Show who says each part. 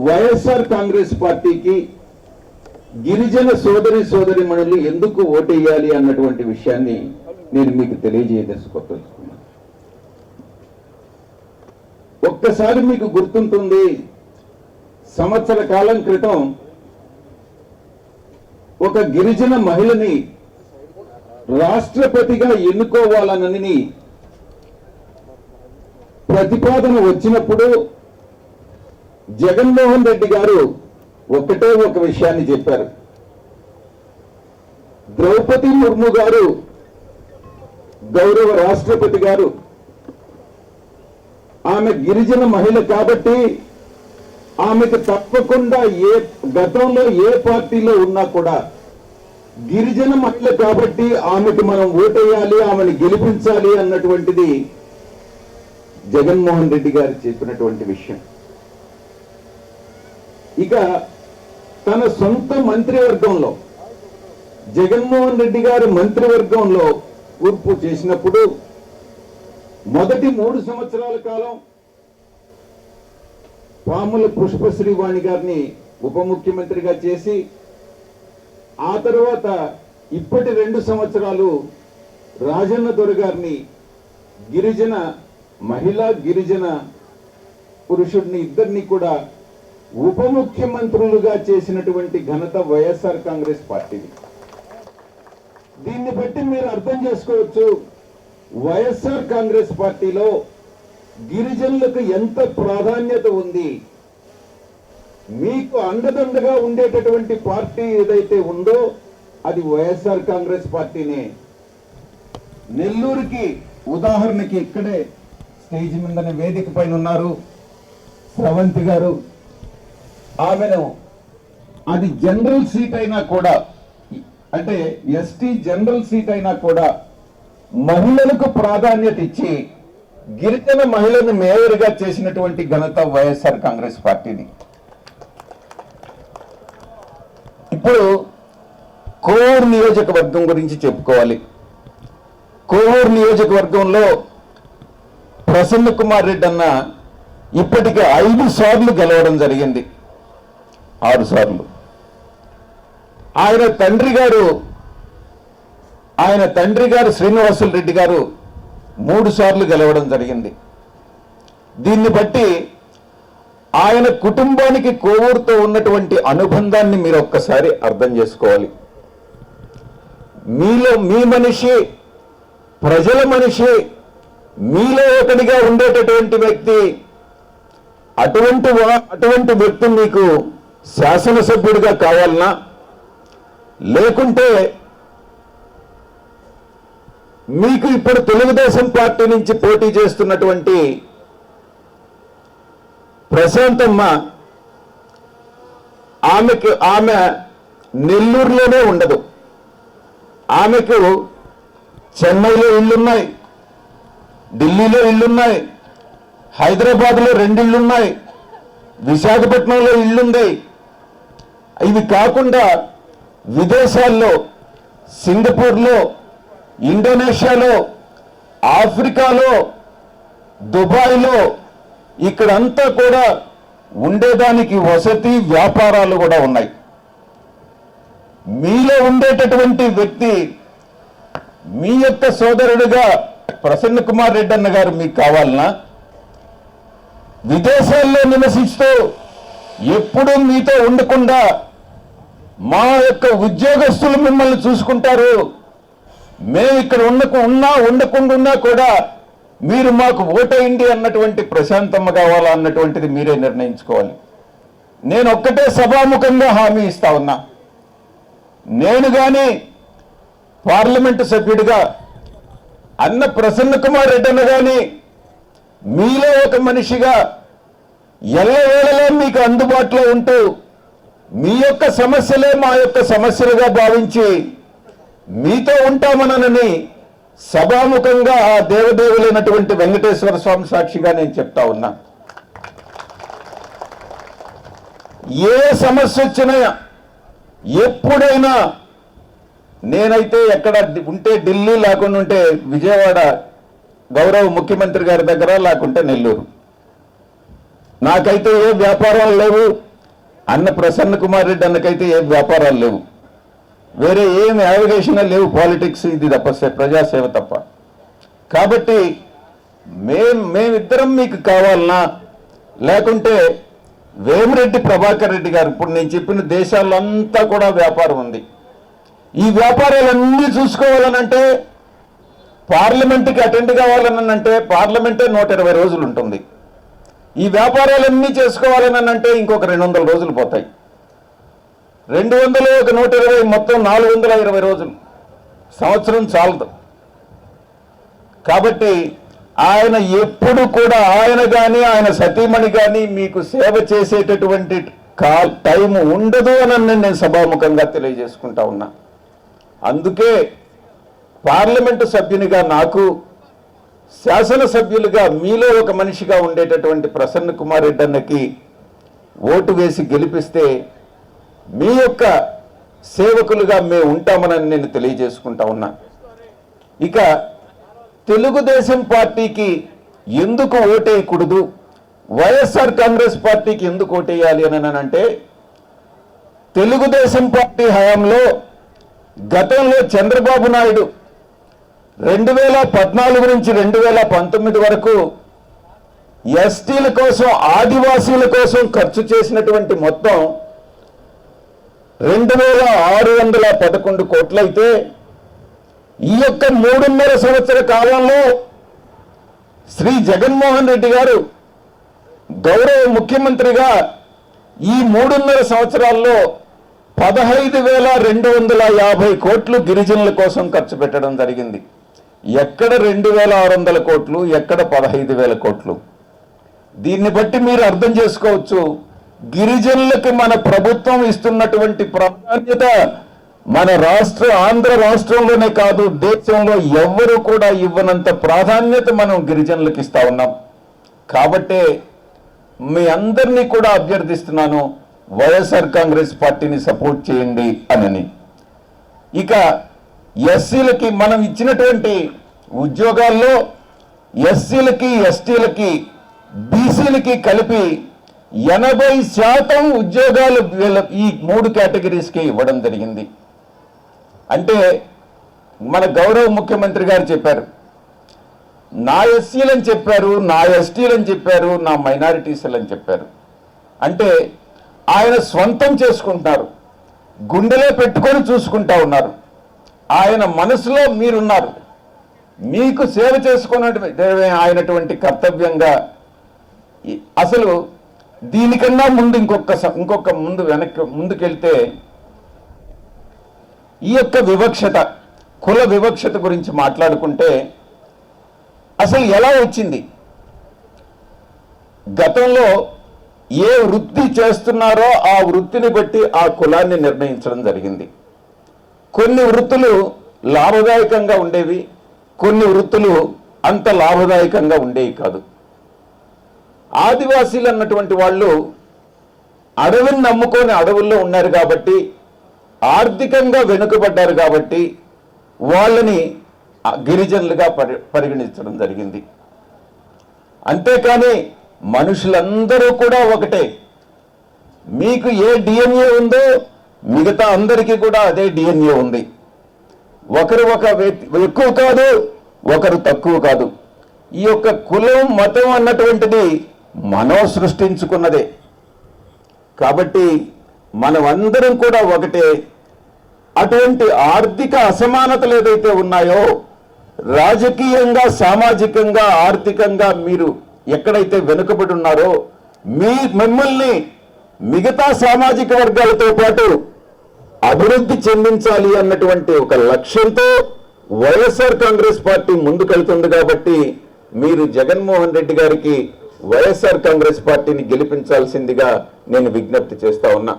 Speaker 1: వైఎస్ఆర్ కాంగ్రెస్ పార్టీకి గిరిజన సోదరిమణులు ఎందుకు ఓటేయాలి అన్నటువంటి విషయాన్ని నేను మీకు తెలియజేయదలుచుకున్నాను. ఒక్కసారి మీకు గుర్తుంటుంది, సంవత్సర కాలం క్రితం ఒక గిరిజన మహిళని రాష్ట్రపతిగా ఎన్నుకోవాలనని ప్రతిపాదన వచ్చినప్పుడు జగన్మోహన్ రెడ్డి గారు ఒకటే ఒక విషయాన్ని చెప్పారు. ద్రౌపది ముర్ము గారు గౌరవ రాష్ట్రపతి గారు ఆమె గిరిజన మహిళ కాబట్టి ఆమెకు తప్పకుండా గతంలో ఏ పార్టీలో ఉన్నా కూడా గిరిజన మహిళ కాబట్టి ఆమెకు మనం ఓటేయాలి, ఆమెను గెలిపించాలి అన్నటువంటిది జగన్మోహన్ రెడ్డి గారు చెప్పినటువంటి విషయం. ఇక తన సొంత మంత్రివర్గంలో జగన్మోహన్ రెడ్డి గారి మంత్రివర్గంలో కూర్పు చేసినప్పుడు మొదటి 3 సంవత్సరాల కాలం పాముల పుష్పశ్రీవాణి గారిని ఉప ముఖ్యమంత్రిగా చేసి ఆ తర్వాత ఇప్పటి 2 సంవత్సరాలు రాజన్న దొర గారిని గిరిజన మహిళా గిరిజన పురుషుడిని ఇద్దరిని కూడా ఉప ముఖ్యమంత్రులుగా చేసినటువంటి ఘనత వైఎస్ఆర్ కాంగ్రెస్ పార్టీది. దీన్ని బట్టి మీరు అర్థం చేసుకోవచ్చు వైఎస్ఆర్ కాంగ్రెస్ పార్టీలో గిరిజనులకు ఎంత ప్రాధాన్యత ఉంది. మీకు అండదండగా ఉండేటటువంటి పార్టీ ఏదైతే ఉందో అది వైఎస్ఆర్ కాంగ్రెస్ పార్టీనే. నెల్లూరుకి ఉదాహరణకి ఇక్కడే స్టేజ్ మీదనే వేదిక పైన ఉన్నారు స్రవంతి గారు. ఆమెను అది జనరల్ సీట్ అయినా కూడా, అంటే ఎస్టీ జనరల్ సీట్ అయినా కూడా మహిళలకు ప్రాధాన్యత ఇచ్చి గిరిజన మహిళను మేయర్గా చేసినటువంటి ఘనత వైఎస్ఆర్ కాంగ్రెస్ పార్టీని. ఇప్పుడు కోవూరు నియోజకవర్గం గురించి చెప్పుకోవాలి. కోవూరు నియోజకవర్గంలో ప్రసన్న కుమార్ రెడ్డి అన్న ఇప్పటికే 5 సార్లు గెలవడం జరిగింది. 6 సార్లు. ఆయన తండ్రి గారు శ్రీనివాసులు రెడ్డి గారు 3 సార్లు గెలవడం జరిగింది. దీన్ని బట్టి ఆయన కుటుంబానికి కోవూరుతో ఉన్నటువంటి అనుబంధాన్ని మీరు ఒక్కసారి అర్థం చేసుకోవాలి. మీ మనిషి, ప్రజల మనిషి, మీలో ఒకటిగా ఉండేటటువంటి వ్యక్తి, అటువంటి వ్యక్తి మీకు శాసనసభ్యుడిగా కావాలన్నా, లేకుంటే మీకు ఇప్పుడు తెలుగుదేశం పార్టీ నుంచి పోటీ చేస్తున్నటువంటి ప్రశాంతమ్మ, ఆమె నెల్లూరులోనే ఉండదు. ఆమెకు చెన్నైలో ఇళ్ళున్నాయి, ఢిల్లీలో ఇళ్ళున్నాయి, హైదరాబాద్లో 2 ఇళ్ళున్నాయి, విశాఖపట్నంలో ఇళ్ళుంది. ఇవి కాకుండా విదేశాల్లో సింగపూర్లో, ఇండోనేషియాలో, ఆఫ్రికాలో, దుబాయ్లో ఇక్కడంతా కూడా ఉండేదానికి వసతి వ్యాపారాలు కూడా ఉన్నాయి. మీలో ఉండేటటువంటి వ్యక్తి మీ యొక్క సోదరుడిగా ప్రసన్న కుమార్ రెడ్డి అన్న గారు మీకు కావాలన్నా, విదేశాల్లో నివసిస్తూ ఎప్పుడూ మీతో ఉండకుండా మా యొక్క ఉద్యోగస్తులు మిమ్మల్ని చూసుకుంటారు, మేము ఇక్కడ ఉండకుండా కూడా మీరు మాకు ఓటేయండి అన్నటువంటి ప్రశాంతమ్మ కావాలా అన్నటువంటిది మీరే నిర్ణయించుకోవాలి. నేను ఒక్కటే సభాముఖంగా హామీ ఇస్తా ఉన్నా, నేను కానీ పార్లమెంటు సభ్యుడిగా అన్న ప్రసన్న కుమార్ రెడ్డి అన్న కానీ మీలో ఒక మనిషిగా ఎల్లవేళలా మీకు అందుబాటులో ఉంటూ మీ యొక్క సమస్యలే మా యొక్క సమస్యలుగా భావించి మీతో ఉంటామనని సభాముఖంగా ఆ దేవదేవులైనటువంటి వెంకటేశ్వర స్వామి సాక్షిగా నేను చెప్తా ఉన్నా. ఏ సమస్య వచ్చినా ఎప్పుడైనా నేనైతే ఎక్కడ ఉంటే ఢిల్లీ, లేకుండా ఉంటే విజయవాడ గౌరవ ముఖ్యమంత్రి గారి దగ్గర, లేకుంటే నెల్లూరు. నాకైతే ఏ వ్యాపారాలు లేవు, అన్న ప్రసన్న కుమార్ రెడ్డి అన్నకైతే ఏ వ్యాపారాలు లేవు, వేరే ఏం యావిగేషన్ లేవు, పాలిటిక్స్ ఇది తప్ప, ప్రజాసేవ తప్ప. కాబట్టి మేమిద్దరం మీకు కావాలన్నా, లేకుంటే వేమిరెడ్డి ప్రభాకర్ రెడ్డి గారు, ఇప్పుడు నేను చెప్పిన దేశాలంతా కూడా వ్యాపారం ఉంది, ఈ వ్యాపారాలన్నీ చూసుకోవాలనంటే, పార్లమెంట్కి అటెండ్ కావాలనంటే పార్లమెంటే 120 రోజులు ఉంటుంది. ఈ వ్యాపారాలన్నీ చేసుకోవాలనంటే ఇంకొక 200 రోజులు పోతాయి. 200 ఒక 120 మొత్తం 420 రోజులు, సంవత్సరం చాలదు. కాబట్టి ఆయన ఎప్పుడు కూడా, ఆయన కానీ ఆయన సతీమణి కానీ మీకు సేవ చేసేటటువంటి టైం ఉండదు అని నేను సభాముఖంగా తెలియజేసుకుంటా ఉన్నా. అందుకే పార్లమెంటు సభ్యునిగా నాకు, శాసనసభ్యులుగా మీలో ఒక మనిషిగా ఉండేటటువంటి ప్రసన్న కుమార్ రెడ్డి అన్నకి ఓటు వేసి గెలిపిస్తే మీ యొక్క సేవకులుగా మేము ఉంటామని నేను తెలియజేసుకుంటా ఉన్నా. ఇక తెలుగుదేశం పార్టీకి ఎందుకు ఓటేయకూడదు, వైఎస్ఆర్ కాంగ్రెస్ పార్టీకి ఎందుకు ఓటేయాలి అని అంటే, తెలుగుదేశం పార్టీ హయాంలో గతంలో చంద్రబాబు నాయుడు 2014 నుంచి 2019 వరకు ఎస్టీల కోసం, ఆదివాసీల కోసం ఖర్చు చేసినటువంటి మొత్తం 2611 కోట్లయితే, ఈ యొక్క 3.5 సంవత్సర కాలంలో శ్రీ జగన్మోహన్ రెడ్డి గారు గౌరవ ముఖ్యమంత్రిగా ఈ 3.5 సంవత్సరాల్లో 15,250 కోట్లు గిరిజనుల కోసం ఖర్చు పెట్టడం జరిగింది. ఎక్కడ 2,600 కోట్లు, ఎక్కడ 15,000 కోట్లు. దీన్ని బట్టి మీరు అర్థం చేసుకోవచ్చు, గిరిజనులకి మన ప్రభుత్వం ఇస్తున్నటువంటి ప్రాధాన్యత మన ఆంధ్ర రాష్ట్రంలోనే కాదు, దేశంలో ఎవ్వరూ కూడా ఇవ్వనంత ప్రాధాన్యత మనం గిరిజనులకు ఇస్తా ఉన్నాం. కాబట్టే మీ అందరినీ కూడా అభ్యర్థిస్తున్నాను, వైఎస్ఆర్ కాంగ్రెస్ పార్టీని సపోర్ట్ చేయండి అని. ఇక ఎస్సీలకి మనం ఇచ్చినటువంటి ఉద్యోగాల్లో ఎస్సీలకి, ఎస్టీలకి, బీసీలకి కలిపి 80% ఉద్యోగాలు ఈ 3 కేటగిరీస్కి ఇవ్వడం జరిగింది. అంటే మన గౌరవ ముఖ్యమంత్రి గారు చెప్పారు, నా ఎస్సీలని చెప్పారు, నా ఎస్టీలని చెప్పారు, నా మైనారిటీస్ అని చెప్పారు. అంటే ఆయన స్వంతం చేసుకుంటున్నారు, గుండెలో పెట్టుకొని చూసుకుంటా ఉన్నారు. ఆయన మనసులో మీరున్నారు, మీకు సేవ చేసుకున్నటువంటి ఆయనటువంటి కర్తవ్యంగా. అసలు దీనికన్నా ముందు ఇంకొక ముందుకెళ్తే ఈ యొక్క వివక్షత, కుల వివక్షత గురించి మాట్లాడుకుంటే అసలు ఎలా వచ్చింది? గతంలో ఏ వృత్తి చేస్తున్నారో ఆ వృత్తిని బట్టి ఆ కులాన్ని నిర్ణయించడం జరిగింది. కొన్ని వృత్తులు లాభదాయకంగా ఉండేవి, కొన్ని వృత్తులు అంత లాభదాయకంగా ఉండేవి కాదు. ఆదివాసీలు అన్నటువంటి వాళ్ళు అడవిని నమ్ముకొని అడవుల్లో ఉన్నారు కాబట్టి, ఆర్థికంగా వెనుకబడ్డారు కాబట్టి వాళ్ళని గిరిజనులుగా పరిగణించడం జరిగింది. అంతేకాని మనుషులందరూ కూడా ఒకటే. మీకు ఏ డిఎన్ఏ ఉందో మిగతా అందరికీ కూడా అదే డిఎన్ఏ ఉంది. ఒకరు ఎక్కువ కాదు, ఒకరు తక్కువ కాదు. ఈ యొక్క కులం, మతం అన్నటువంటిది మనం సృష్టించుకున్నదే. కాబట్టి మనం అందరం కూడా ఒకటే. అటువంటి ఆర్థిక అసమానతలు ఏదైతే ఉన్నాయో, రాజకీయంగా, సామాజికంగా, ఆర్థికంగా మీరు ఎక్కడైతే వెనుకబడి ఉన్నారో, మిమ్మల్ని మిగతా సామాజిక వర్గాలతో పాటు అభివృద్ధి చెందించాలి అన్నటువంటి ఒక లక్ష్యంతో వైఎస్ఆర్ కాంగ్రెస్ పార్టీ ముందుకెళ్తుంది. కాబట్టి మీరు జగన్మోహన్ రెడ్డి గారికి వైఎస్ఆర్ కాంగ్రెస్ పార్టీని గెలిపించాల్సిందిగా నేను విజ్ఞప్తి చేస్తా ఉన్నా.